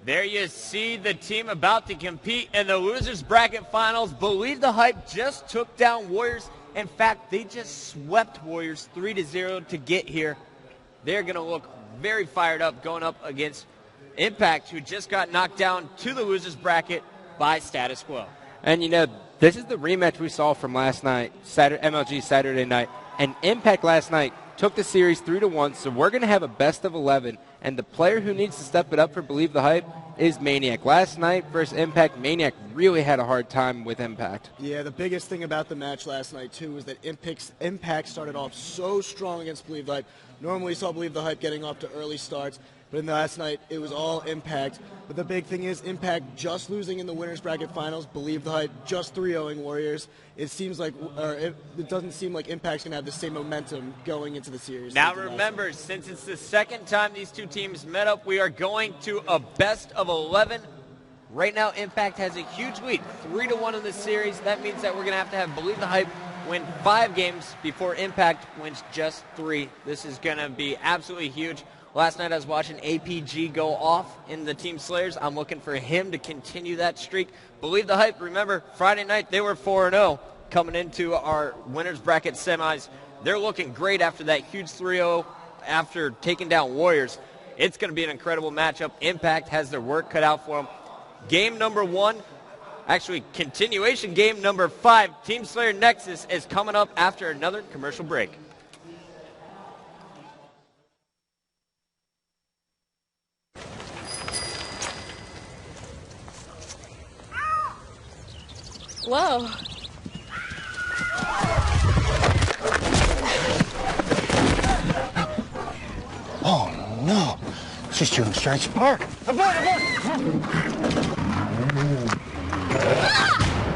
There you see the team about to compete in the losers bracket finals. Believe the Hype just took down Warriors. In fact, they just swept Warriors 3-0 to get here. They're going to look very fired up going up against Impact, who just got knocked down to the losers bracket by Status Quo. And, you know, this is the rematch we saw from last night, MLG Saturday night. And Impact last night took the series 3-1, so we're going to have a best of 11. And the player who needs to step it up for Believe the Hype is Maniac. Last night versus Impact, Maniac really had a hard time with Impact. Yeah, the biggest thing about the match last night, too, was that Impact started off so strong against Believe the Hype. Normally we saw Believe the Hype getting off to early starts, but in the last night it was all Impact. But the big thing is Impact just losing in the winners bracket finals, Believe the Hype just 3-0ing Warriors. It seems like, it doesn't seem like Impact's gonna have the same momentum going into the series. Now remember, since it's the second time these two teams met up, we are going to a best of 11. Right now, Impact has a huge lead, 3-1 in this series. That means that we're gonna have to have Believe the Hype win 5 games before Impact wins just 3. This is gonna be absolutely huge. Last night I was watching APG go off in the Team Slayers. I'm looking for him to continue that streak. Believe the Hype, remember, Friday night they were 4-0 coming into our winners bracket semis. They're looking great after that huge 3-0 after taking down Warriors. It's going to be an incredible matchup. Impact has their work cut out for them. Game number 1, actually continuation game number 5, Team Slayer Nexus is coming up after another commercial break. Whoa. Oh, no. She's chewing Strike Spark.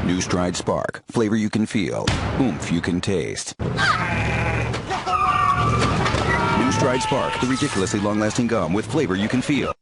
New Stride Spark. Flavor you can feel. Oomph you can taste. New Stride Spark. The ridiculously long-lasting gum with flavor you can feel.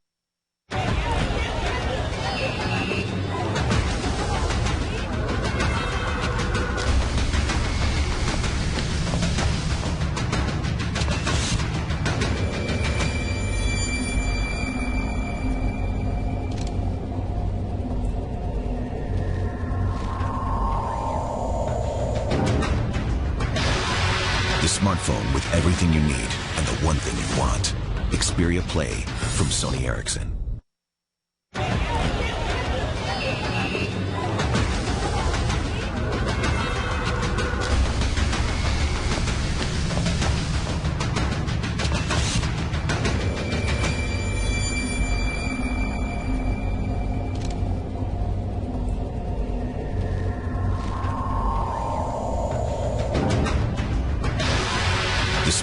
Smartphone with everything you need and the one thing you want. Xperia Play from Sony Ericsson.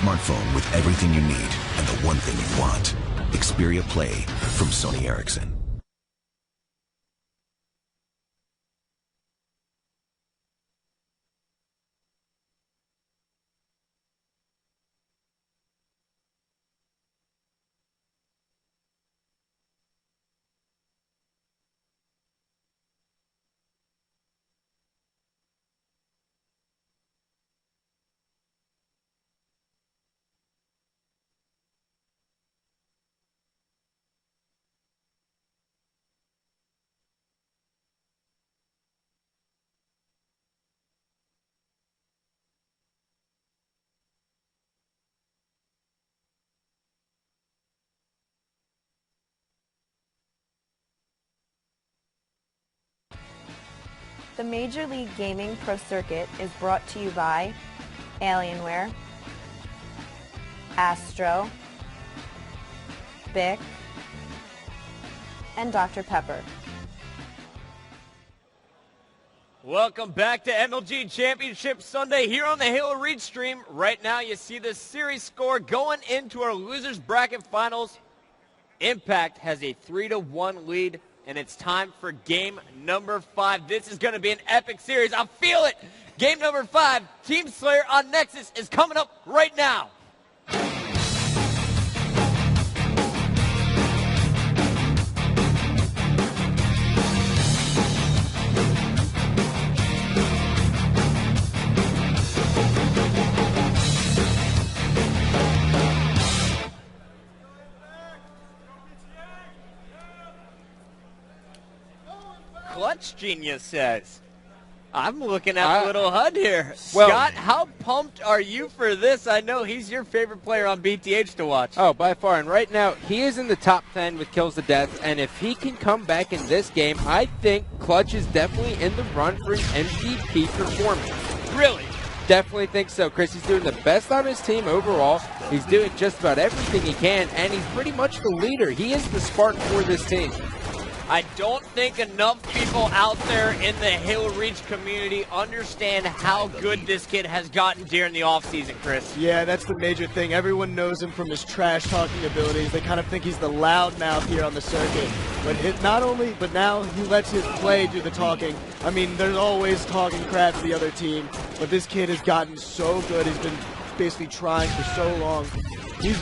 Smartphone with everything you need and the one thing you want. Xperia Play from Sony Ericsson. The Major League Gaming Pro Circuit is brought to you by Alienware, Astro, Bic, and Dr. Pepper. Welcome back to MLG Championship Sunday here on the Halo Reach stream. Right now you see the series score going into our losers bracket finals. Impact has a 3-1 lead. And it's time for game number 5. This is going to be an epic series. I feel it. Game number 5, Team Slayer on Nexus is coming up right now. Clutch Genius says. I'm looking at the little HUD here. Well, Scott, how pumped are you for this? I know he's your favorite player on BTH to watch. Oh, by far. And right now, he is in the top 10 with kills to death. And if he can come back in this game, I think Clutch is definitely in the run for an MVP performance. Really? Definitely think so, Chris. He's doing the best on his team overall. He's doing just about everything he can, and he's pretty much the leader. He is the spark for this team. I don't think enough people out there in the Halo Reach community understand how good this kid has gotten during the offseason, Chris. Yeah, that's the major thing. Everyone knows him from his trash-talking abilities. They kind of think he's the loudmouth here on the circuit. But now he lets his play do the talking. I mean, there's always talking crap to the other team, but this kid has gotten so good. He's been basically trying for so long. He's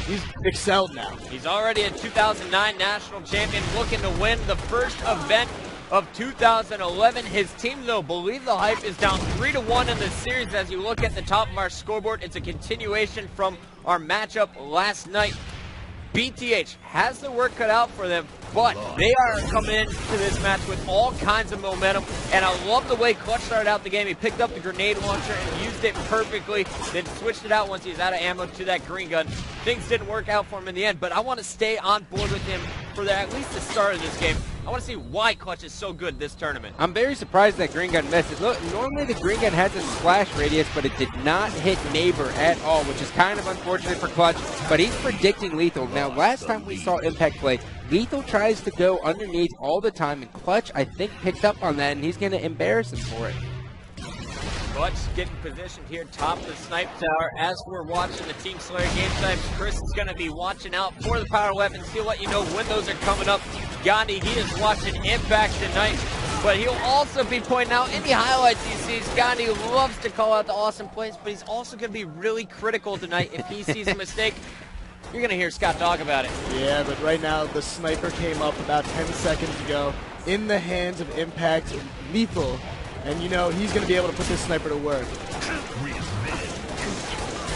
excelled now. He's already a 2009 national champion, looking to win the first event of 2011. His team, though, Believe the Hype, is down 3-1 in the series. As you look at the top of our scoreboard, it's a continuation from our matchup last night. BTH has the work cut out for them, but they are coming into this match with all kinds of momentum, and I love the way Clutch started out the game. He picked up the grenade launcher and used it perfectly, then switched it out once he was out of ammo to that green gun. Things didn't work out for him in the end, but I want to stay on board with him for at least the start of this game. I want to see why Clutch is so good this tournament. I'm very surprised that green gun missed. Look, normally the green gun has a splash radius, but it did not hit Neighbor at all, which is kind of unfortunate for Clutch, but he's predicting Lethal. Now, last time we saw Impact play, Lethal tries to go underneath all the time, and Clutch, I think, picked up on that, and he's going to embarrass him for it. Clutch getting positioned here top of the snipe tower. As we're watching the Team Slayer game time, Chris is going to be watching out for the power weapons. He'll let you know when those are coming up. Gandhi, he is watching Impact tonight, but he'll also be pointing out any highlights he sees. Gandhi loves to call out the awesome plays, but he's also going to be really critical tonight. If he sees a mistake, you're going to hear Scott talk about it. Yeah, but right now the sniper came up about 10 seconds ago in the hands of Impact Lethal. And, you know, he's going to be able to put this sniper to work.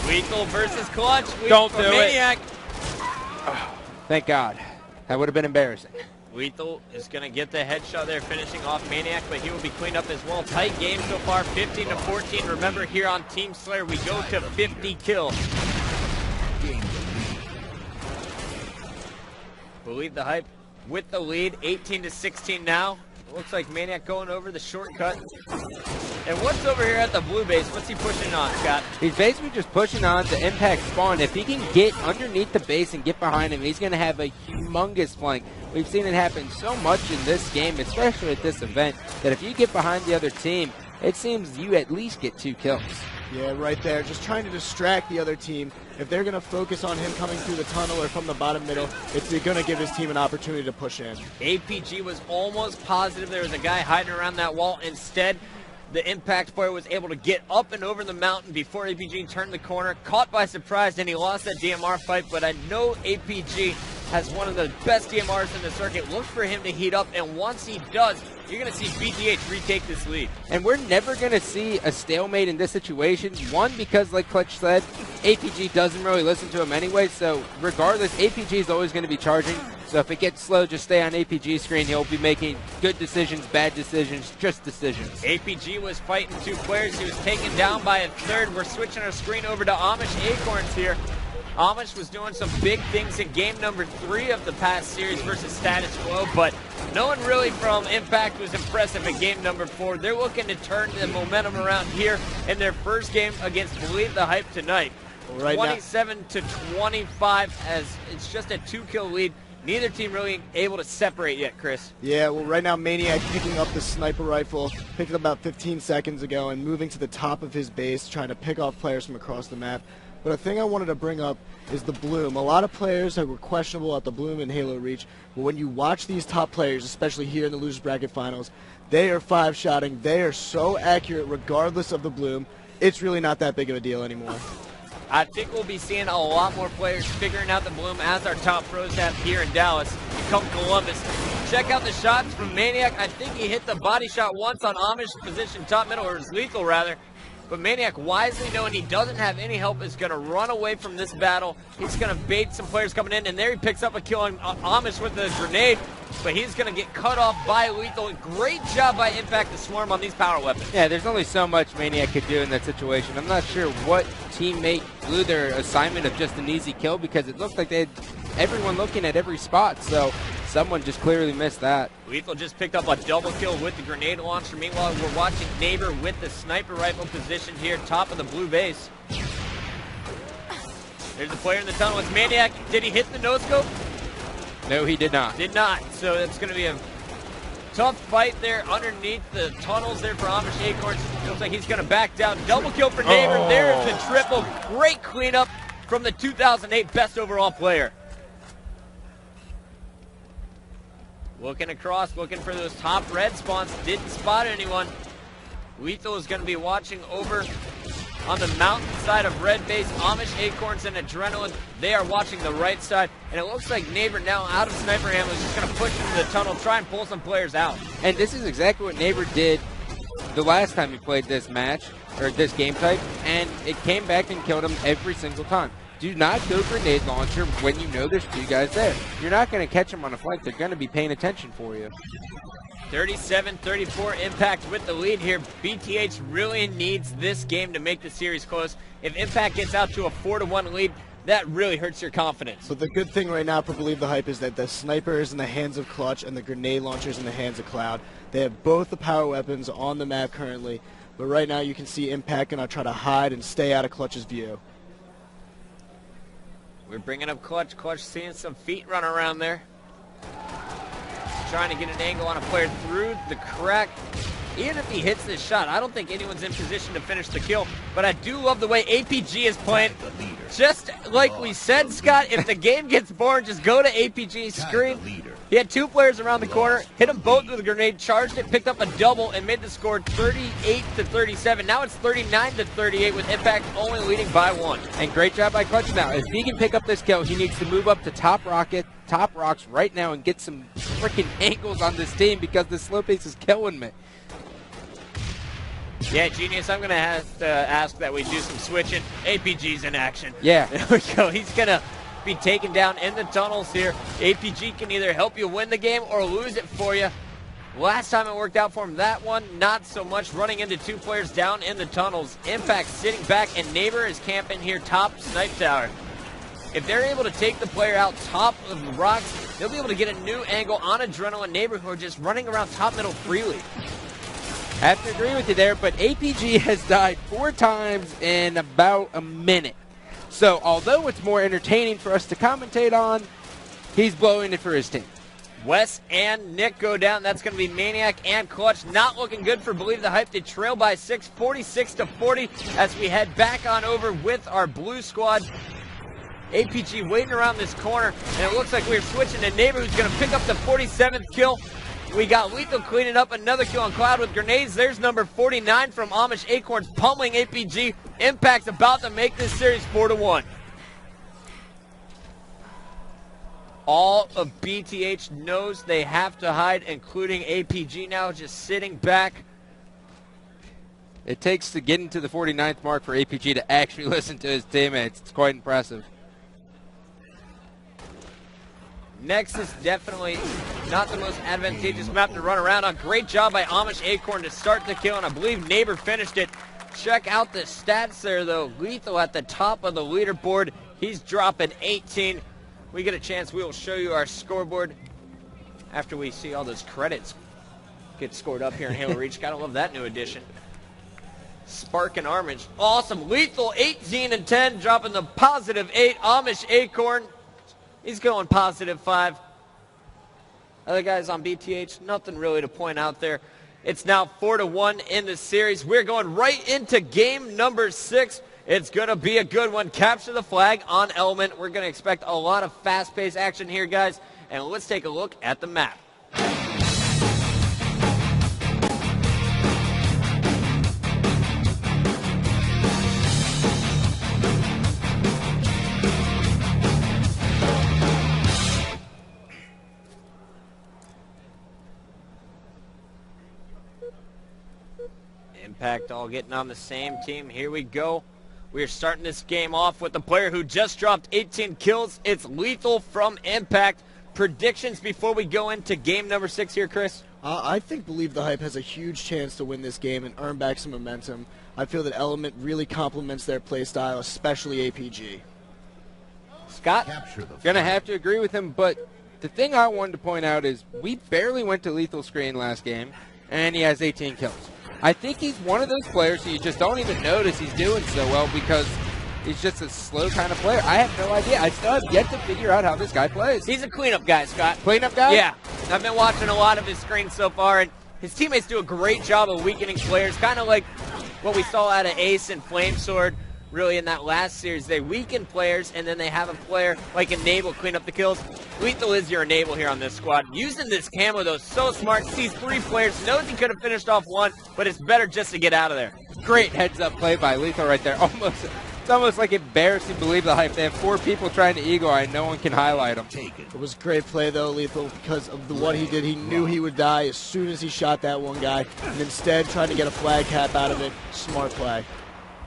Lethal versus Clutch. Don't do Maniac. Oh, thank God. That would have been embarrassing. Lethal is going to get the headshot there, finishing off Maniac, but he will be cleaned up as well. Tight game so far, 15-14. Remember, here on Team Slayer, we go to 50 kills. Believe the Hype with the lead, 18-16 now. Looks like Maniac going over the shortcut. And what's over here at the blue base? What's he pushing on, Scott? He's basically just pushing on to Impact spawn. If he can get underneath the base and get behind him, he's going to have a humongous flank. We've seen it happen so much in this game, especially at this event, that if you get behind the other team, it seems you at least get 2 kills. Yeah, right there. Just trying to distract the other team. If they're going to focus on him coming through the tunnel or from the bottom middle, it's going to give his team an opportunity to push in. APG was almost positive there was a guy hiding around that wall. Instead, the Impact player was able to get up and over the mountain before APG turned the corner. Caught by surprise, and he lost that DMR fight, but I know APG has one of the best DMRs in the circuit. Look for him to heat up, and once he does, you're going to see BTH retake this lead. And we're never going to see a stalemate in this situation. One, because like Clutch said, APG doesn't really listen to him anyway, so regardless, APG is always going to be charging. So if it gets slow, just stay on APG's screen. He'll be making good decisions, bad decisions, just decisions. APG was fighting 2 players. He was taken down by a third. We're switching our screen over to Amish Acorns here. Amish was doing some big things in game number 3 of the past series versus Status Quo, but no one really from Impact was impressive in game number 4. They're looking to turn the momentum around here in their first game against Believe the Hype tonight. Right 27-25, as it's just a 2-kill lead. Neither team really able to separate yet, Chris. Yeah, well, right now Maniac picking up the sniper rifle, picked it up about 15 seconds ago, and moving to the top of his base, trying to pick off players from across the map. But a thing I wanted to bring up is the bloom. A lot of players were questionable at the bloom in Halo Reach, but when you watch these top players, especially here in the Losers Bracket Finals, they are 5-shotting. They are so accurate regardless of the bloom. It's really not that big of a deal anymore. I think we'll be seeing a lot more players figuring out the bloom as our top pros have here in Dallas. Come Columbus. Check out the shots from Maniac. I think he hit the body shot once on Amish position top middle, or his lethal rather. But Maniac, wisely knowing he doesn't have any help, is going to run away from this battle. He's going to bait some players coming in, and there he picks up a kill on Amish with the grenade. but he's going to get cut off by Lethal. Great job by Impact to swarm on these power weapons. Yeah, there's only so much Maniac could do in that situation. I'm not sure what teammate blew their assignment of just an easy kill, because it looked like they had everyone looking at every spot, so someone just clearly missed that. Lethal just picked up a double kill with the grenade launcher. Meanwhile, we're watching Neighbor with the sniper rifle positioned here, top of the blue base. There's a player in the tunnel. It's Maniac. Did he hit the no-scope? No, he did not. Did not. So it's going to be a tough fight there underneath the tunnels there for Amish Acorns. Looks like he's going to back down. Double kill for Neighbor. There's the triple. Great cleanup from the 2008 best overall player. Looking across, looking for those top red spawns. Didn't spot anyone. Lethal is going to be watching over on the mountain side of red base. Amish Acorns and Adrenaline, they are watching the right side. And it looks like Neighbor now out of sniper ammo is just going to push into the tunnel, try and pull some players out. And this is exactly what Neighbor did the last time he played this match, or this game type, and it came back and killed him every single time. Do not go grenade launcher when you know there's two guys there. You're not going to catch them on a flank. They're going to be paying attention for you. 37-34 Impact with the lead here. BTH really needs this game to make the series close. If Impact gets out to a 4-1 lead, that really hurts your confidence. But the good thing right now for Believe the Hype is that the sniper is in the hands of Clutch and the grenade launcher is in the hands of Cloud. They have both the power weapons on the map currently, but right now you can see Impact going to try to hide and stay out of Clutch's view. We're bringing up Clutch. Clutch seeing some feet run around there. Trying to get an angle on a player through the crack. Even if he hits this shot, I don't think anyone's in position to finish the kill. But I do love the way APG is playing. Just like we said, Scott, if the game gets boring, just go to APG's screen. He had two players around the corner, hit them both with a grenade, charged it, picked up a double, and made the score 38-37. Now it's 39-38 with Impact only leading by one. And great job by Clutch now. If he can pick up this kill, he needs to move up to top rocks right now and get some freaking angles on this team, because the slow pace is killing me. Yeah, Genius, I'm going to have to ask that we do some switching. APG's in action. Yeah. There we go. He's going to be taken down in the tunnels here. APG can either help you win the game or lose it for you. Last time it worked out for him, that one, not so much. Running into two players down in the tunnels. Impact sitting back, and Neighbor is camping here top Snipe Tower. If they're able to take the player out top of the rocks, they'll be able to get a new angle on Adrenaline Neighbor, who are just running around top middle freely. I have to agree with you there, but APG has died 4 times in about a minute. So although it's more entertaining for us to commentate on, he's blowing it for his team. Wes and Nick go down. That's going to be Maniac and Clutch. Not looking good for Believe the Hype. They trail by 6, 46-40, as we head back on over with our blue squad. APG waiting around this corner, and it looks like we're switching to Neighbor, who's going to pick up the 47th kill. We got Lethal cleaning up another kill on Cloud with grenades. There's number 49 from Amish Acorns pummeling APG. Impact's about to make this series 4-1. All of BTH knows they have to hide, including APG now just sitting back. It takes to get into the 49th mark for APG to actually listen to his teammates. It's quite impressive. Nexus definitely not the most advantageous map to run around on. Great job by Amish Acorn to start the kill, and I believe Neighbor finished it. Check out the stats there, though. Lethal at the top of the leaderboard. He's dropping 18. We get a chance, we will show you our scoreboard after we see all those credits get scored up here in Halo Reach. Gotta love that new addition. Spark and Armage. Awesome. Lethal 18 and 10, dropping the +8. Amish Acorn, he's going +5. Other guys on BTH, nothing really to point out there. It's now 4-1 in the series. We're going right into game number 6. It's going to be a good one. Capture the flag on Element. We're going to expect a lot of fast-paced action here, guys. And let's take a look at the map. Impact all getting on the same team. Here we go. We are starting this game off with the player who just dropped 18 kills. It's Lethal from Impact. predictions before we go into game number 6 here, Chris? I think Believe the Hype has a huge chance to win this game and earn back some momentum. I feel that Element really complements their play style, especially APG. Scott? Gonna have to agree with him, but the thing I wanted to point out is we barely went to lethal screen last game, and he has 18 kills. I think he's one of those players who you just don't even notice he's doing so well because he's just a slow kind of player. I have no idea. I still have yet to figure out how this guy plays. He's a cleanup guy, Scott. Cleanup guy? Yeah. I've been watching a lot of his screens so far, and his teammates do a great job of weakening players, kind of like what we saw out of Ace and Flamesword. Really, in that last series, they weaken players, and then they have a player like Enable clean up the kills. Lethal is your Enable here on this squad. Using this camo, though, so smart. Sees 3 players, knows he could have finished off 1, but it's better just to get out of there. Great heads-up play by Lethal right there. It's almost like embarrassing to Believe the Hype. They have 4 people trying to Eagle Eye, and no one can highlight him. It was great play, though, Lethal, because of what he did. He knew he would die as soon as he shot that one guy, and instead tried to get a flag cap out of it. Smart play.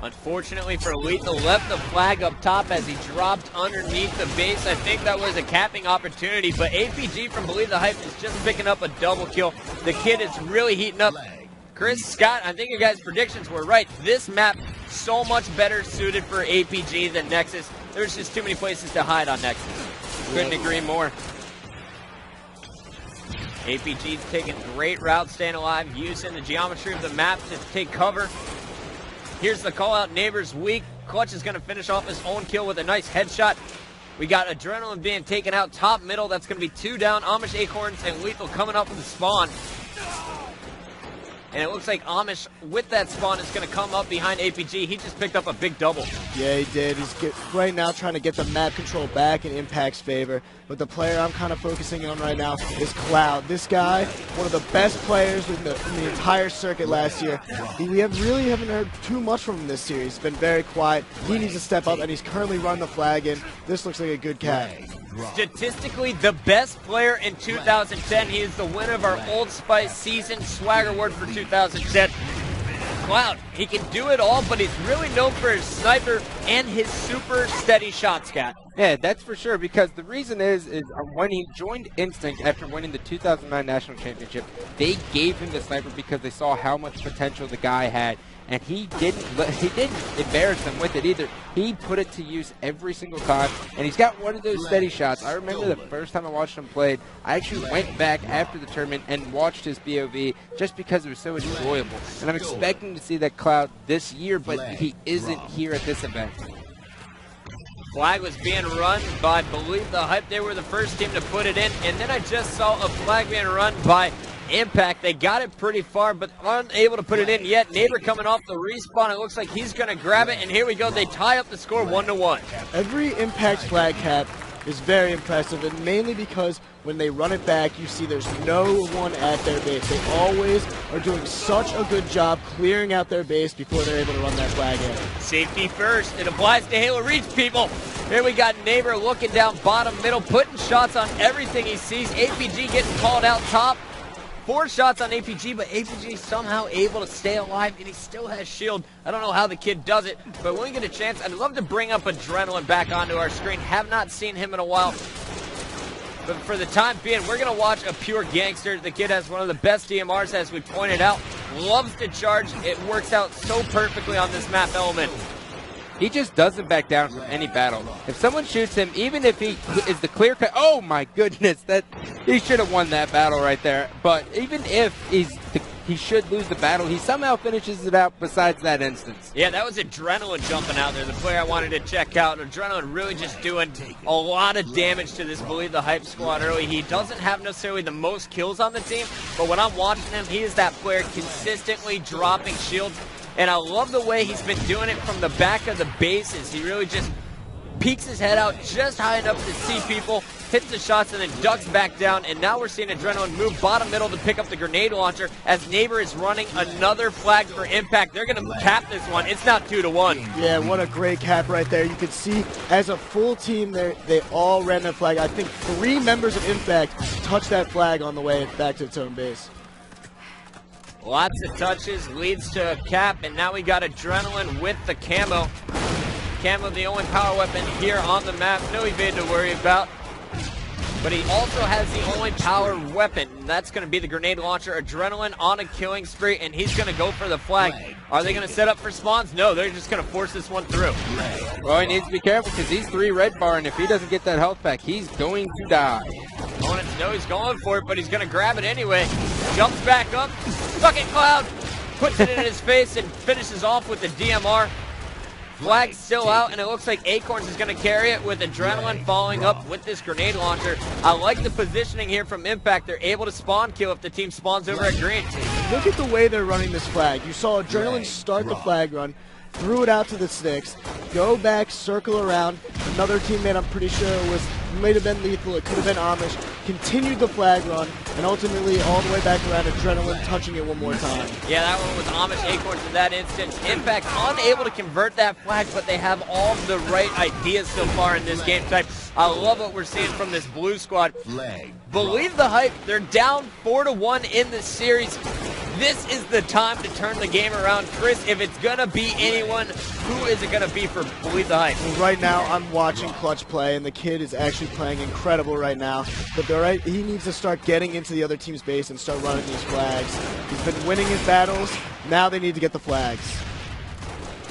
Unfortunately for Lethal, left the flag up top as he dropped underneath the base. I think that was a capping opportunity, but APG from Believe the Hype is just picking up a double kill. The kid is really heating up. Chris, Scott, I think your guys' predictions were right. This map, so much better suited for APG than Nexus. There's just too many places to hide on Nexus. Couldn't agree more. APG's taking great routes, staying alive, using the geometry of the map to take cover. Here's the call out, Neighbors weak. Clutch is going to finish off his own kill with a nice headshot. We got Adrenaline being taken out top middle. That's going to be 2 down. Amish, Acorns, and Lethal coming up with the spawn. And it looks like Amish, with that spawn, is going to come up behind APG. He just picked up a big double. Yeah, he did. He's right now trying to get the map control back in Impact's favor. But the player I'm kind of focusing on right now is Cloud. This guy, one of the best players in the entire circuit last year. We really haven't heard too much from him this series. He's been very quiet. He needs to step up, and he's currently running the flag in. This looks like a good cap. Statistically, the best player in 2010. He is the winner of our Old Spice Season Swag Award for 2010. Cloud, he can do it all, but he's really known for his sniper and his super steady shot, Scott. Yeah, that's for sure, because the reason is when he joined Instinct after winning the 2009 National Championship, they gave him the sniper because they saw how much potential the guy had. And he didn't embarrass them with it either. He put it to use every single time, and he's got one of those steady shots. I remember the first time I watched him play, I actually went back after the tournament and watched his BOV just because it was so enjoyable. And I'm expecting to see that Cloud this year, but he isn't here at this event. Flag was being run by Believe the Hype. They were the first team to put it in, and then I just saw a flag being run by Impact. They got it pretty far, but unable to put it in yet. Neighbor coming off the respawn. It looks like he's going to grab it, and here we go. They tie up the score 1-1. Every Impact flag cap is very impressive, and mainly because when they run it back, you see there's no one at their base. They always are doing such a good job clearing out their base before they're able to run that flag in. Safety first. It applies to Halo Reach, people. Here we got Neighbor looking down bottom middle, putting shots on everything he sees. APG getting called out top. 4 shots on APG, but APG somehow able to stay alive, and he still has shield. I don't know how the kid does it, but when we get a chance, I'd love to bring up Adrenaline back onto our screen. Have not seen him in a while. But for the time being, we're going to watch a pure gangster. The kid has one of the best DMRs, as we pointed out. Loves to charge. It works out so perfectly on this map element. He just doesn't back down from any battle. If someone shoots him, even if he is the clear cut, oh my goodness, he should have won that battle right there. But even if he should lose the battle, he somehow finishes it out besides that instance. Yeah, that was Adrenaline jumping out there, the player I wanted to check out. Adrenaline really just doing a lot of damage to this Believe the Hype squad early. He doesn't have necessarily the most kills on the team, but when I'm watching him, he is that player consistently dropping shields. And I love the way he's been doing it from the back of the bases. He really just peeks his head out just high enough to see people, hits the shots, and then ducks back down. And now we're seeing Adrenaline move bottom middle to pick up the grenade launcher as Neighbor is running another flag for Impact. They're going to cap this one. It's not 2-1. Yeah, what a great cap right there. You could see as a full team, they all ran that flag. I think 3 members of Impact touched that flag on the way back to its own base. Lots of touches, leads to a cap, and now we got Adrenaline with the camo. Camo, the only power weapon here on the map. No evade to worry about. but he also has the only power weapon, and that's going to be the grenade launcher. Adrenaline on a killing spree, and he's going to go for the flag. Are they going to set up for spawns? No, they're just going to force this one through. Well, he needs to be careful because he's 3 red bar, and if he doesn't get that health back, he's going to die. Opponents know he's going for it, but he's going to grab it anyway. Jumps back up. Fucking Cloud puts it in his face and finishes off with the DMR. Flag's still out, and it looks like Acorns is going to carry it with Adrenaline following up with this grenade launcher. I like the positioning here from Impact. They're able to spawn kill if the team spawns over at green. Look at the way they're running this flag. You saw Adrenaline start the flag run, threw it out to the sticks, go back, circle around. Another teammate, I'm pretty sure, might have been Lethal. It could have been Amish. Continued the flag run, and ultimately all the way back around Adrenaline, touching it one more time. Yeah, that one was Amish Acorns in that instance. Impact unable to convert that flag, but they have all the right ideas so far in this game type. I love what we're seeing from this blue squad. Believe the hype. They're down 4-1 in the series. This is the time to turn the game around. Chris, if it's going to be anyone, who is it going to be for Believe the Hype? Well, right now, I'm watching Clutch play, and the kid is actually playing incredible right now. But he needs to start getting into the other team's base and start running these flags. He's been winning his battles. Now they need to get the flags.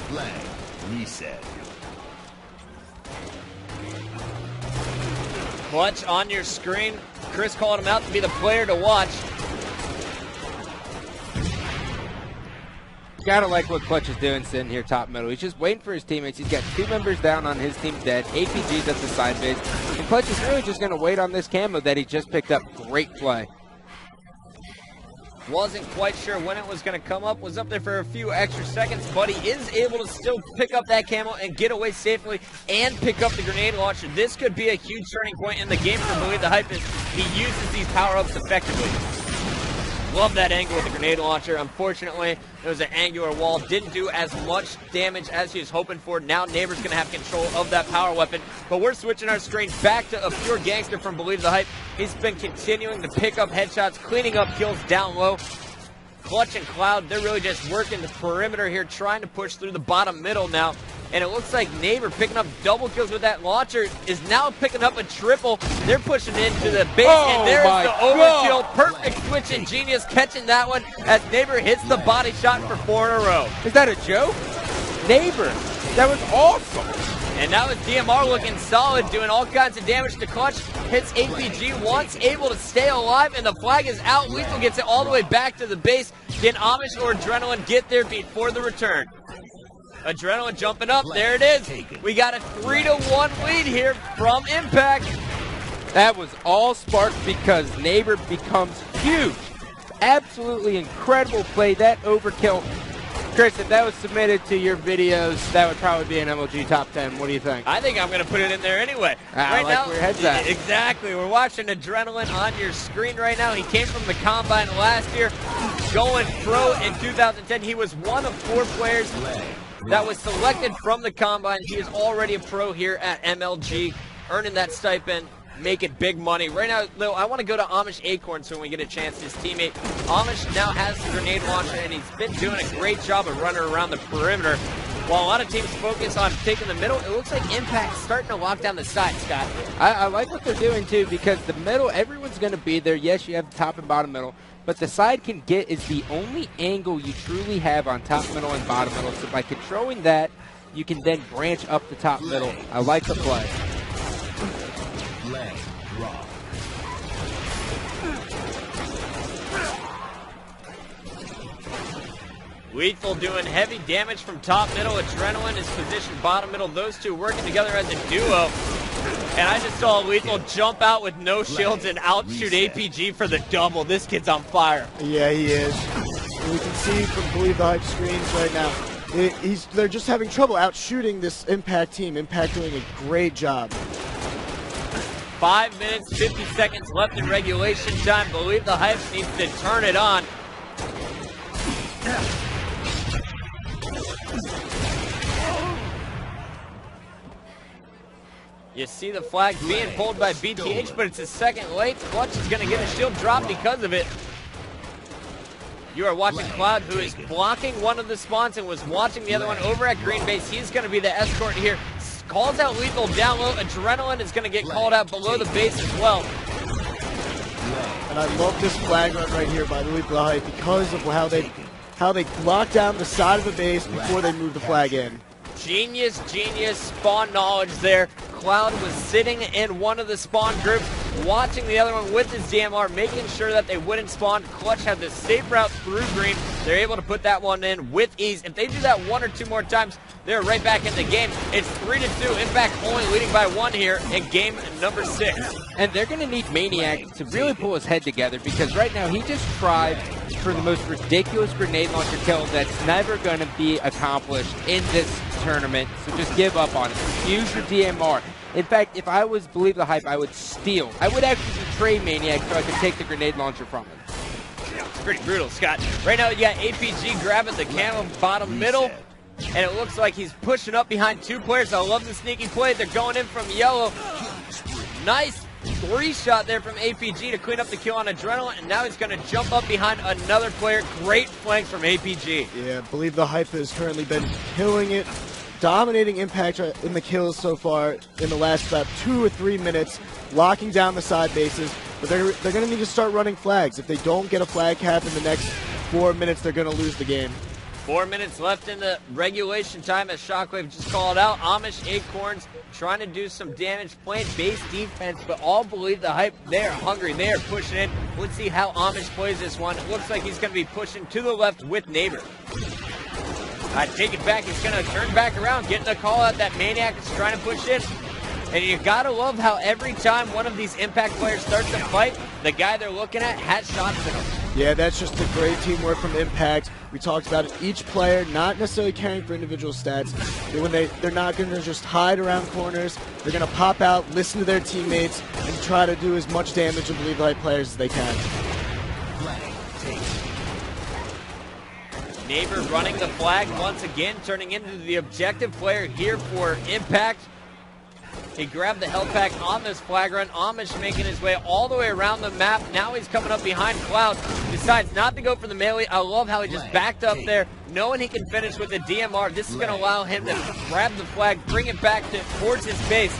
Flag reset. Clutch on your screen. Chris called him out to be the player to watch. Gotta like what Clutch is doing sitting here top middle. He's just waiting for his teammates. He's got 2 members down on his team dead. APG's at the side base. And Clutch is really just going to wait on this camo that he just picked up. Great play. Wasn't quite sure when it was going to come up. Was up there for a few extra seconds, but he is able to still pick up that camo and get away safely and pick up the grenade launcher. This could be a huge turning point in the game for Believe the Hype as he uses these power-ups effectively. Love that angle with the grenade launcher. Unfortunately, it was an angular wall. Didn't do as much damage as he was hoping for. Now Neighbor's going to have control of that power weapon. But we're switching our screen back to a pure gangster from Believe the Hype. He's been continuing to pick up headshots, cleaning up kills down low. Clutch and Cloud, they're really just working the perimeter here, trying to push through the bottom middle now. And it looks like Neighbor picking up double kills with that launcher is now picking up a triple. They're pushing into the base, and there's the overkill. Perfect switch and Genius catching that one as Neighbor hits the body shot for 4 in a row. Is that a joke? Neighbor, that was awesome. And now it's DMR looking solid, doing all kinds of damage to Clutch. Hits APG once, able to stay alive, and the flag is out. Lethal gets it all the way back to the base. Can Amish or Adrenaline get there before the return? Adrenaline jumping up. There it is. We got a 3-1 lead here from Impact. That was all sparked because Neighbor becomes huge. Absolutely incredible play. That overkill. Chris, if that was submitted to your videos, that would probably be an MLG top 10. What do you think? I think I'm going to put it in there anyway. I like where your head's at. Exactly. We're watching Adrenaline on your screen right now. He came from the Combine last year, going pro in 2010. He was one of 4 players that was selected from the Combine. He is already a pro here at MLG, earning that stipend, making big money. Right now, though, I want to go to Amish Acorns when we get a chance. His teammate, Amish, now has the grenade launcher, and he's been doing a great job of running around the perimeter. While a lot of teams focus on taking the middle, it looks like Impact's starting to lock down the side, Scott. I like what they're doing, too, because the middle, everyone's going to be there. Yes, you have the top and bottom middle, but the side can get is the only angle you truly have on top middle and bottom middle. So by controlling that, you can then branch up the top middle. I like the play. Leg drop. Lethal doing heavy damage from top middle. Adrenaline is positioned bottom middle. Those two working together as a duo. And I just saw Lethal jump out with no shields and outshoot APG for the double. This kid's on fire. Yeah, he is. And we can see from Believe the Hype screens right now, they're just having trouble outshooting this Impact team. Impact doing a great job. 5 minutes, 50 seconds left in regulation time. Believe the Hype needs to turn it on. You see the flag being pulled by BTH, but it's a second late. Clutch is going to get a shield drop because of it. You are watching Cloud, who is blocking one of the spawns and was watching the other one over at green base. He's going to be the escort here. calls out lethal down low. Adrenaline is going to get called out below the base as well. And I love this flag run right here by the Lethal Hype because of how they lock down the side of the base before they move the flag in. Genius spawn knowledge there. Cloud was sitting in one of the spawn groups, watching the other one with his DMR, making sure that they wouldn't spawn. Clutch had the safe route through green. They're able to put that one in with ease. If they do that one or two more times, they're right back in the game. It's 3-2. Impact only leading by 1 here in game number 6. And they're going to need Maniac to really pull his head together, because right now he just tried for the most ridiculous grenade launcher kill that's never going to be accomplished in this tournament. So just give up on it. Use your DMR. In fact, if I was Believe the Hype, I would steal. I would actually betray Maniac so I could take the grenade launcher from him. It's pretty brutal, Scott. Right now, you got APG grabbing the camo bottom middle, and it looks like he's pushing up behind 2 players. I love the sneaky play. They're going in from yellow. Nice 3-shot there from APG to clean up the kill on Adrenaline, and now he's going to jump up behind another player. Great flank from APG. Yeah, Believe the Hype has currently been killing it, dominating Impact in the kills so far in the last about 2 or 3 minutes, locking down the side bases. But they're going to need to start running flags. If they don't get a flag cap in the next 4 minutes, they're going to lose the game. 4 minutes left in the regulation time, as Shockwave just called out. Amish Acorns trying to do some damage, playing base defense, but all Believe the Hype. They are hungry. They are pushing in. Let's see how Amish plays this one. It looks like he's going to be pushing to the left with Neighbor. I take it back. He's going to turn back around, getting the call out that Maniac is trying to push in. And you got to love how every time one of these Impact players starts to fight, the guy they're looking at has shots in him. Yeah, that's just a great teamwork from Impact. We talked about it. Each player not necessarily caring for individual stats. When they're not going to just hide around corners. They're going to pop out, listen to their teammates, and try to do as much damage to Believe the Hype players as they can. Neighbor running the flag once again, turning into the objective player here for Impact. He grabbed the health pack on this flag run. Amish making his way all the way around the map. Now he's coming up behind Cloud. Decides not to go for the melee. I love how he just backed up there, knowing he can finish with the DMR. This is going to allow him to grab the flag, bring it back towards his base.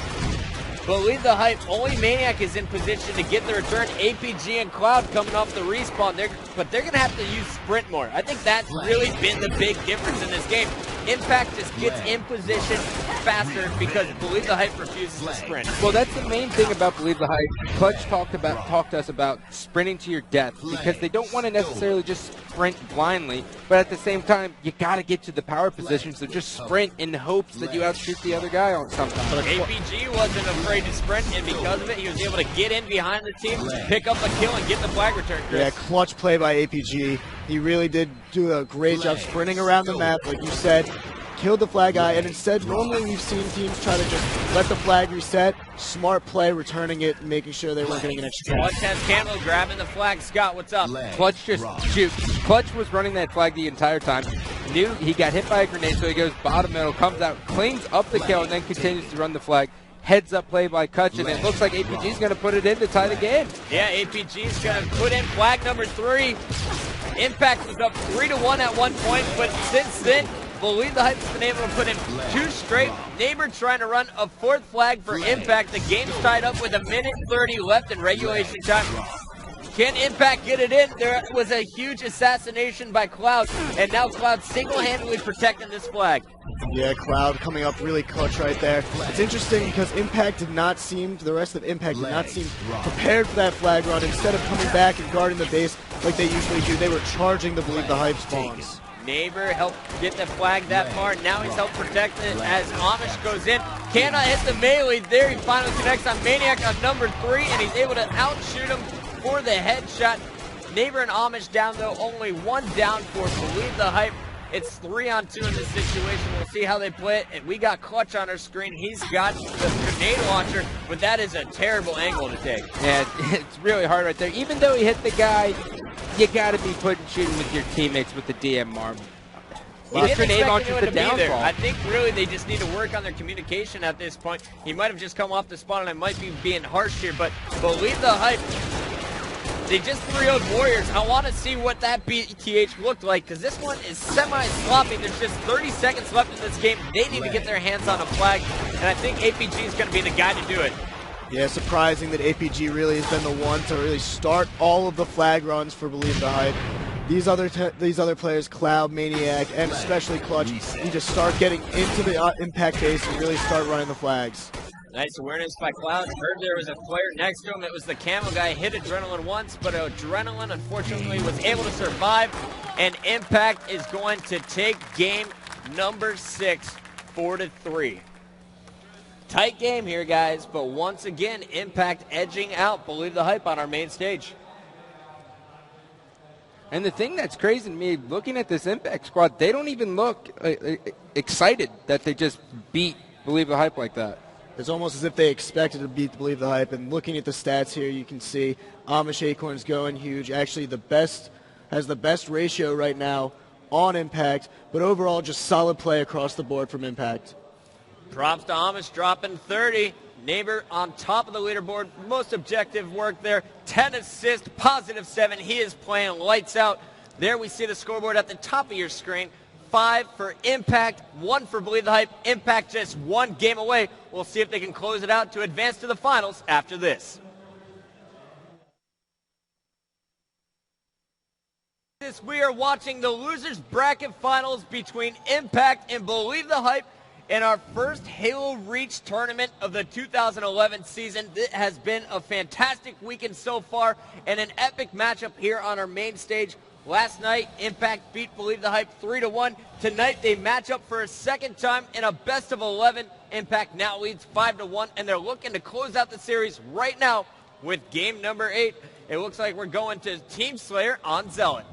Believe the Hype. Only Maniac is in position to get the return. APG and Cloud coming off the respawn. But they're going to have to use sprint more. I think that's really been the big difference in this game. Impact just gets in position faster because Believe the Hype refuses to sprint. Well, that's the main thing about Believe the Hype. Clutch talked to us about sprinting to your death, because they don't want to necessarily just sprint blindly, but at the same time, you got to get to the power position, so just sprint in hopes that you outshoot the other guy on sometimes. APG wasn't afraid to sprint, and because of it, he was able to get in behind the team, pick up a kill, and get the flag return, Chris. Yeah, clutch play by APG. He really did do a great job sprinting around the map, like you said. Killed the flag guy, and instead, normally we've seen teams try to just let the flag reset. Smart play, returning it, making sure they weren't getting an extra Clutch has camo, grabbing the flag. Scott, what's up? Clutch just shoots. Clutch was running that flag the entire time. Knew he got hit by a grenade, so he goes bottom middle, comes out, cleans up the kill, and then continues to run the flag. Heads up play by Clutch, and it looks like APG's going to put it in to tie the game. Yeah, APG's going to put in flag number 3. Impact was up 3-1 at one point, but since then, Believe the Hype's been able to put in 2 straight. Neighbor trying to run a 4th flag for Impact. The game's tied up with 1:30 left in regulation time. Can Impact get it in? There was a huge assassination by Cloud, and now Cloud single-handedly protecting this flag. Yeah, Cloud coming up really clutch right there. It's interesting because Impact did not seem, the rest of Impact did not seem prepared for that flag run. Instead of coming back and guarding the base like they usually do, they were charging the Believe the Hype spawns. Neighbor helped get the flag that far. Now he's helped protect it as Amish goes in. Cannot hit the melee there. He finally connects on Maniac on number 3, and he's able to outshoot him for the headshot. Neighbor and Amish down, though. Only 1 down for Believe the Hype. It's 3-on-2 in this situation. We'll see how they play it. And we got Clutch on our screen. He's got the grenade launcher, but that is a terrible angle to take. Yeah, it's really hard right there. Even though he hit the guy, you got to be shooting with your teammates with the DMR. He didn't expect anyone to be there. I think really they just need to work on their communication at this point. He might have just come off the spawn, and I might be being harsh here, but Believe the Hype They just 3-0'd Warriors. I want to see what that BTH looked like because this one is semi-sloppy. There's just 30 seconds left in this game. They need to get their hands on a flag, and I think APG is going to be the guy to do it. Yeah, surprising that APG really has been the one to really start all of the flag runs for Believe the Hype. These other players, Cloud, Maniac, and especially Clutch, need to start getting into the impact base and really start running the flags. Nice awareness by Cloud. Heard there was a player next to him. It was the Camo guy. Hit Adrenaline once, but Adrenaline unfortunately was able to survive. And Impact is going to take game number 6, 4-3. Tight game here, guys, but once again, Impact edging out Believe the Hype on our main stage. And the thing that's crazy to me, looking at this Impact squad, they don't even look excited that they just beat Believe the Hype like that. It's almost as if they expected to beat Believe the Hype. And looking at the stats here, you can see Amish Acorn's going huge. Actually, has the best ratio right now on Impact, but overall just solid play across the board from Impact. Props to Amish dropping 30. Neighbor on top of the leaderboard. Most objective work there. 10 assists, +7. He is playing lights out. There we see the scoreboard at the top of your screen. 5 for Impact, 1 for Believe the Hype. Impact just 1 game away. We'll see if they can close it out to advance to the finals after this. We are watching the losers bracket finals between Impact and Believe the Hype in our first Halo Reach tournament of the 2011 season. It has been a fantastic weekend so far and an epic matchup here on our main stage. Last night, Impact beat Believe the Hype 3-1. Tonight, they match up for a second time in a best of 11. Impact now leads 5-1, and they're looking to close out the series right now with game number 8. It looks like we're going to Team Slayer on Zealot.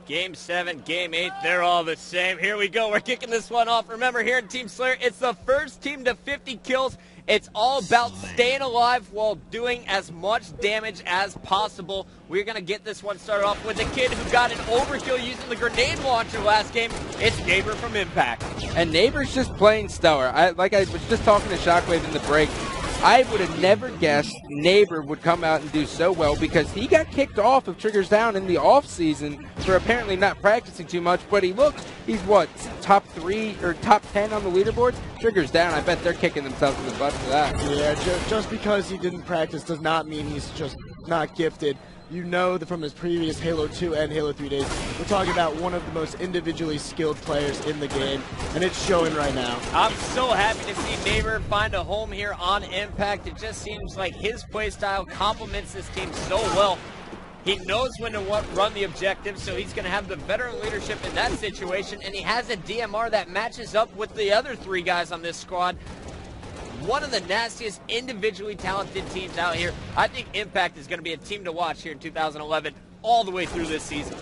Game 7, Game 8, they're all the same. Here we go. We're kicking this one off. Remember, here in Team Slayer, it's the first team to 50 kills. It's all about staying alive while doing as much damage as possible. We're going to get this one started off with a kid who got an overkill using the grenade launcher last game. It's Neighbor from Impact. And Neighbor's just playing stellar. I was just talking to Shockwave in the break. I would have never guessed Neighbor would come out and do so well because he got kicked off of Triggers Down in the off-season for apparently not practicing too much, but he's what, top 3 or top 10 on the leaderboards? Triggers Down, I bet they're kicking themselves in the butt for that. Yeah, just because he didn't practice does not mean he's just not gifted. You know that from his previous Halo 2 and Halo 3 days, we're talking about one of the most individually skilled players in the game, and it's showing right now. I'm so happy to see Neighbor find a home here on Impact. It just seems like his playstyle complements this team so well. He knows when to run the objective, so he's going to have the veteran leadership in that situation, and he has a DMR that matches up with the other 3 guys on this squad. One of the nastiest individually talented teams out here. I think Impact is going to be a team to watch here in 2011 all the way through this season.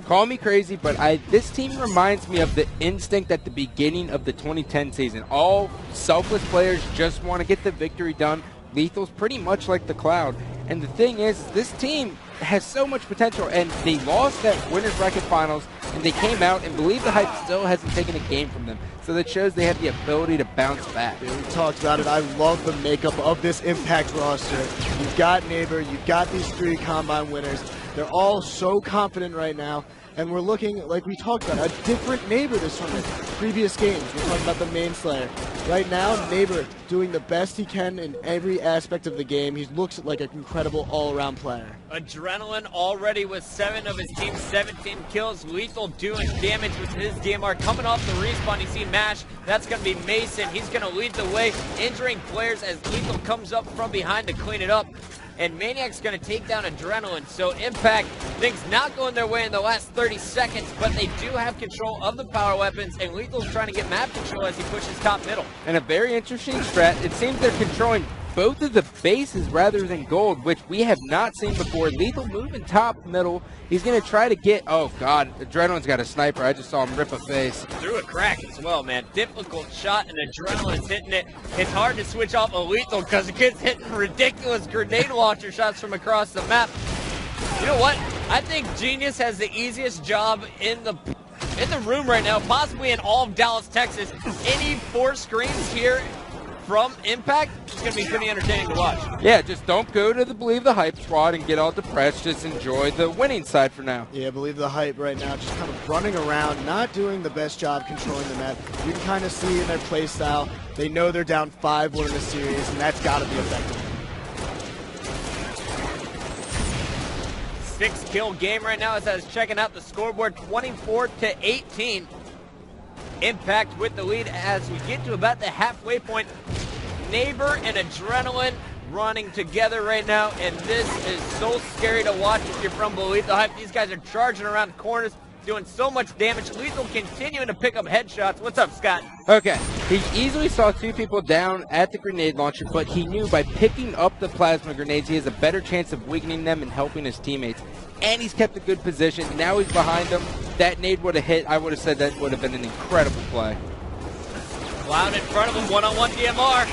Call me crazy, but this team reminds me of the Instinct at the beginning of the 2010 season. All selfless players just want to get the victory done. Lethal's pretty much like the Cloud. And the thing is, this team has so much potential, and they lost that Winners Bracket Finals, and they came out, and Believe the Hype still hasn't taken a game from them. So that shows they have the ability to bounce back. Yeah, we talked about it. I love the makeup of this Impact roster. You've got Neighbor, you've got these 3 Combine winners. They're all so confident right now. And we're looking, like we talked about, a different Neighbor this tournament. Previous games, we're talking about the main Slayer. Right now, Neighbor doing the best he can in every aspect of the game. He looks like an incredible all-around player. Adrenaline already with 7 of his team's 17 kills. Lethal doing damage with his DMR. Coming off the respawn, you see Mash. That's going to be Mason. He's going to lead the way, injuring players as Lethal comes up from behind to clean it up. And Maniac's going to take down Adrenaline. So Impact, things not going their way in the last 30 seconds, but they do have control of the power weapons, and Lethal's trying to get map control as he pushes top middle. And a very interesting strat. It seems they're controlling both of the bases rather than gold, which we have not seen before. Lethal moving top, middle. He's going to try to get, oh God, Adrenaline's got a sniper. I just saw him rip a face. Through a crack as well, man. Difficult shot, and Adrenaline is hitting it. It's hard to switch off a Lethal because the kid's hitting ridiculous grenade launcher shots from across the map. You know what? I think Genius has the easiest job in the room right now, possibly in all of Dallas, Texas. Any 4 screens here from Impact, it's going to be pretty entertaining to watch. Yeah, just don't go to the Believe the Hype squad and get all depressed. Just enjoy the winning side for now. Yeah, Believe the Hype right now, just kind of running around, not doing the best job controlling the map. You can kind of see in their play style, they know they're down 5-1 in the series, and that's got to be effective. 6-kill game right now as I was checking out the scoreboard, 24-18. Impact with the lead as we get to about the halfway point. Neighbor and Adrenaline running together right now, and this is so scary to watch if you're from Believe the Hype. These guys are charging around corners, doing so much damage. Lethal continuing to pick up headshots. What's up, Scott? Okay, he easily saw 2 people down at the grenade launcher, but he knew by picking up the plasma grenades, he has a better chance of weakening them and helping his teammates. And he's kept a good position. Now he's behind them. That nade would have hit. I would have said that would have been an incredible play. Cloud in front of him, one-on-one DMR.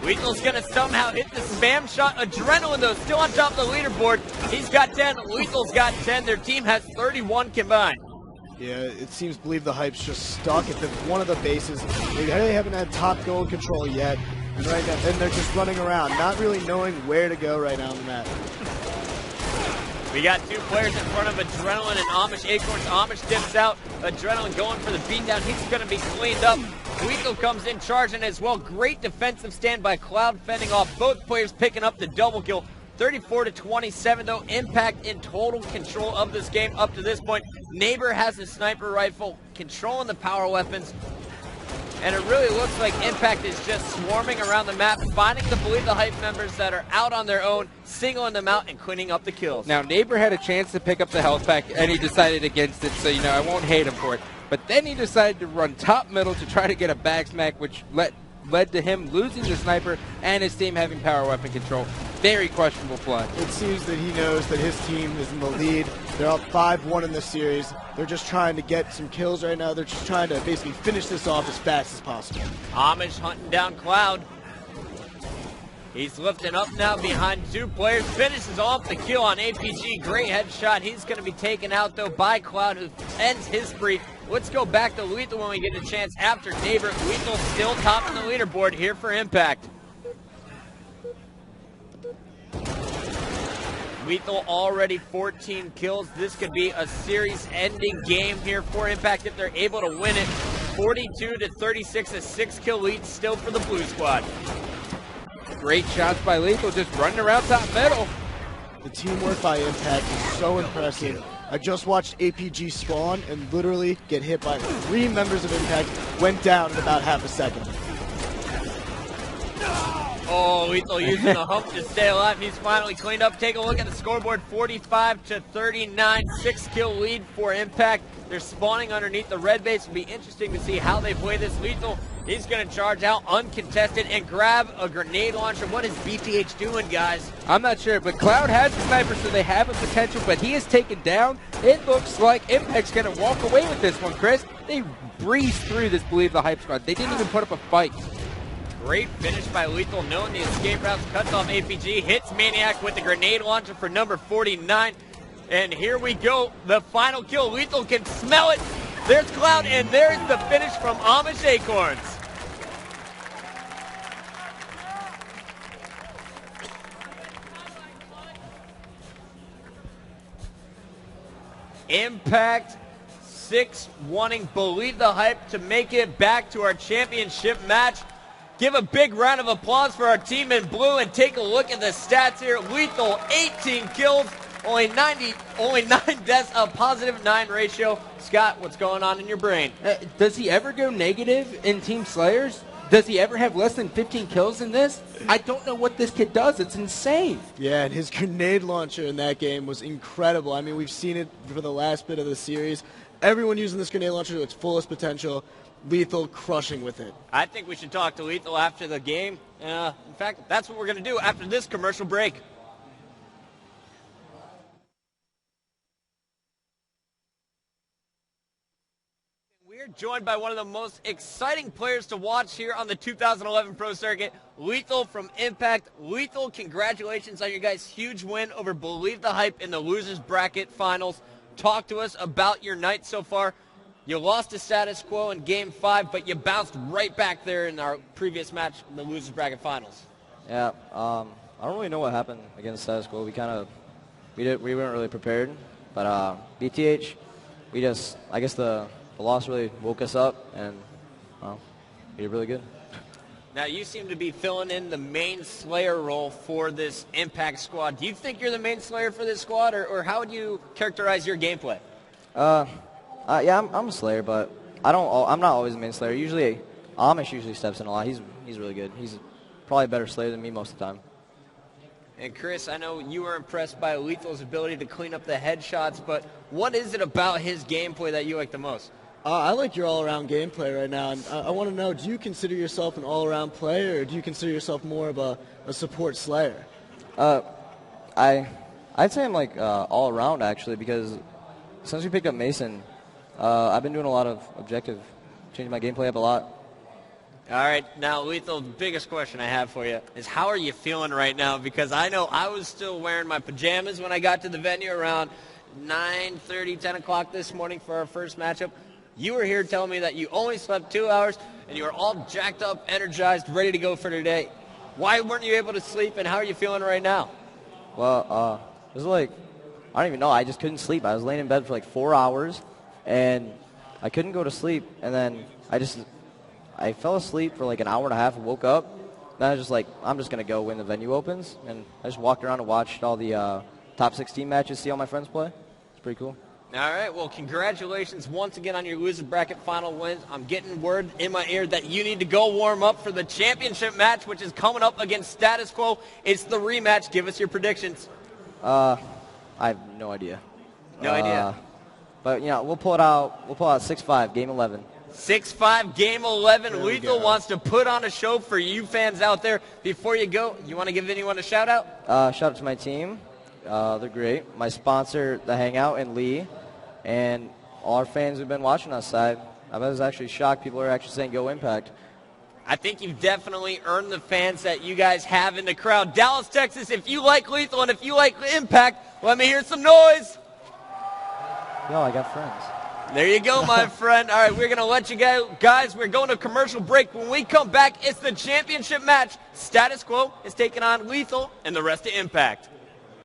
Lethal's going to somehow hit the spam shot. Adrenaline, though, still on top of the leaderboard. He's got 10. Lethal's got 10. Their team has 31 combined. Yeah, it seems Believe the Hype's just stuck at one of the bases. They haven't had top goal control yet. And right now, and they're just running around, not really knowing where to go right now on the map. We got 2 players in front of Adrenaline and Amish Acorns. Amish dips out. Adrenaline going for the beatdown. He's going to be cleaned up. Lethal comes in charging as well. Great defensive stand by Cloud, fending off both players, picking up the double kill. 34-27 though. Impact in total control of this game up to this point. Neighbor has a sniper rifle, controlling the power weapons. And it really looks like Impact is just swarming around the map, finding the Believe the Hype members that are out on their own, singling them out and cleaning up the kills. Now, Neighbor had a chance to pick up the health pack, and he decided against it, so, you know, I won't hate him for it. But then he decided to run top middle to try to get a back smack, which led to him losing the sniper and his team having power weapon control. Very questionable play. It seems that he knows that his team is in the lead. They're up 5-1 in this series. They're just trying to get some kills right now. They're just trying to basically finish this off as fast as possible. Amish hunting down Cloud. He's lifting up now behind 2 players. Finishes off the kill on APG. Great headshot. He's going to be taken out, though, by Cloud, who ends his spree. Let's go back to Lethal when we get a chance after Neighbor. Lethal still topping the leaderboard here for Impact. Lethal already 14 kills. This could be a series-ending game here for Impact if they're able to win it. 42-36, a 6-kill lead still for the Blue Squad. Great shots by Lethal, just running around top middle. The teamwork by Impact is so impressive. I just watched APG spawn and literally get hit by 3 members of Impact, went down in about half a second. Oh, Lethal using the hump to stay alive. He's finally cleaned up. Take a look at the scoreboard, 45-39, 6-kill lead for Impact. They're spawning underneath the red base. It'll be interesting to see how they play this. Lethal, he's going to charge out uncontested and grab a grenade launcher. What is BTH doing, guys? I'm not sure, but Cloud has the sniper, so they have a potential, but he is taken down. It looks like Impact's going to walk away with this one, Chris. They breezed through this Believe the Hype squad. They didn't even put up a fight. Great finish by Lethal, knowing the escape routes, cuts off APG, hits Maniac with the grenade launcher for number 49. And here we go, the final kill. Lethal can smell it. There's Cloud, and there's the finish from Amish Acorns. Impact 6 wanting Believe the Hype to make it back to our championship match. Give a big round of applause for our team in blue and take a look at the stats here. Lethal, 18 kills, only 9 deaths, a +9 ratio. Scott, what's going on in your brain? Does he ever go negative in Team Slayers? Does he ever have less than 15 kills in this? I don't know what this kid does. It's insane. Yeah, and his grenade launcher in that game was incredible. I mean, we've seen it for the last bit of the series. Everyone using this grenade launcher to its fullest potential. Lethal crushing with it. I think we should talk to Lethal after the game. In fact, that's what we're going to do after this commercial break. We're joined by one of the most exciting players to watch here on the 2011 Pro Circuit, Lethal from Impact. Lethal, congratulations on your guys' huge win over Believe the Hype in the Losers Bracket Finals. Talk to us about your night so far. You lost to Status Quo in Game 5, but you bounced right back there in our previous match in the Losers Bracket Finals. Yeah, I don't really know what happened against Status Quo. We weren't really prepared, but BTH, I guess the loss really woke us up, and we did really good. Now, you seem to be filling in the main Slayer role for this Impact squad. Do you think you're the main Slayer for this squad, or how would you characterize your gameplay? Yeah, I'm a Slayer, but I'm not always the main Slayer. Usually, Amish usually steps in a lot. He's really good. He's probably a better Slayer than me most of the time. And Chris, I know you were impressed by Lethal's ability to clean up the headshots, but what is it about his gameplay that you like the most? I like your all-around gameplay right now, and I want to know, do you consider yourself an all-around player, or do you consider yourself more of a support Slayer? I'd say I'm like all-around, actually, because since we picked up Mason, I've been doing a lot of objective, changing my gameplay up a lot. All right, now, Lethal, the biggest question I have for you is how are you feeling right now? Because I know I was still wearing my pajamas when I got to the venue around 9:30, 10 o'clock this morning for our first matchup. You were here telling me that you only slept 2 hours, and you were all jacked up, energized, ready to go for today. Why weren't you able to sleep, and how are you feeling right now? Well, it was like, I don't even know. I just couldn't sleep. I was laying in bed for like 4 hours, and I couldn't go to sleep. And then I fell asleep for like an hour and a half and woke up. Then I was just like, I'm just going to go when the venue opens. And I just walked around and watched all the top 16 matches, see all my friends play. It's pretty cool. All right, well, congratulations once again on your loser bracket final wins. I'm getting word in my ear that you need to go warm up for the championship match, which is coming up against Status Quo. It's the rematch. Give us your predictions. I have no idea. No idea. But, we'll pull it out. We'll pull out 6-5, game 11. 6-5, game 11. Lethal wants to put on a show for you fans out there. Before you go, you want to give anyone a shout-out? Shout out to my team. They're great. My sponsor, The Hangout, and Lee. And all our fans who've been watching us. I was actually shocked. People are actually saying go Impact. I think you've definitely earned the fans that you guys have in the crowd. Dallas, Texas, if you like Lethal and if you like Impact, let me hear some noise. Yo, I got friends. There you go, my friend. All right, we're going to let you go. Guys, we're going to commercial break. When we come back, it's the championship match. Status Quo is taking on Lethal and the rest of Impact.